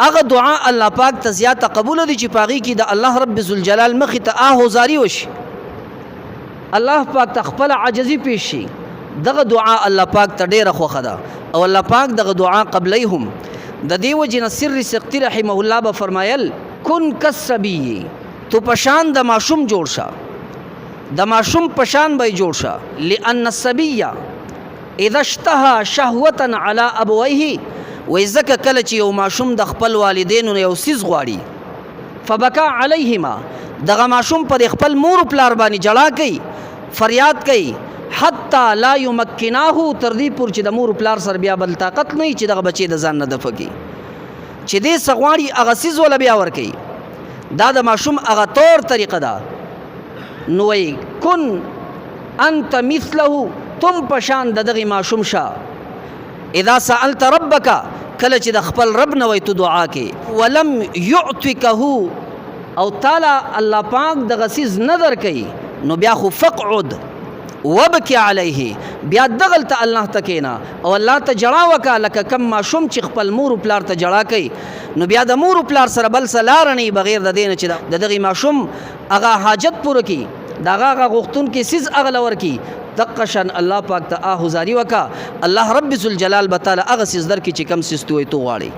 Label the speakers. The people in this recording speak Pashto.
Speaker 1: هغه دعا الله پاک ته زیاته قبول دي چې پاغي کې د الله رب ذوالجلال مخې ته آهوزاری وشي، الله پاک ته خپل عاجزي پیش شي. دغه دعا الله پاک ته ډیره خوښه ده او الله پاک دغه دعا قبلای هم. د دې وجې نه سر سقطي رحمه الله به فرمایل کن کالصبي، تو پشان د ماشوم جوړ شه، د ماشوم پشان به جوړ شه. لأن الصبي اذا اشتهى شهوة على ابويه، وای ځکه کله چې یو ماشوم د خپل والدینو یو سیز غواړي، فبکا علیهما، دغه ماشوم پر خپل مور پلار باندې جړا کوي، فریاد کوي، حتی لا یمکناه، تر دې پور چې د مور پلار سره بیا بل طاقت نه چې دغه بچی د ځان نه دفع کړي، چې دې سغواړي هغه سیز ولا بیا ورکوي. دا د ماشوم هغه طور طریقه ده. نو وی کن انت مثله، تم پشان د دغه ماشوم شه. اذا سألت ربک، کله چې د خپل رب نه وای تو دعا کې، ولم یعطیکه، او تعالی الله پاک دغه سیز نه درکوي، نو بیا خو فقعد وبکی علیه، بیا دغلته الله ته کینا او الله ته جړا وکا، لکه کم ماشوم چې خپل مور پلار ته جړا کوي، نو بیا د مور پلار سره بل سلار نه بغیر د دین چې د دغه ماشوم هغه حاجت پوره کی، دغه غوښتون کې سیز اغلور کی، دقشن الله پاک ته آهوزاری وکا، الله رب ذوالجلال بتعالی هغه سیز در کې چې کم سیز تو غواړي.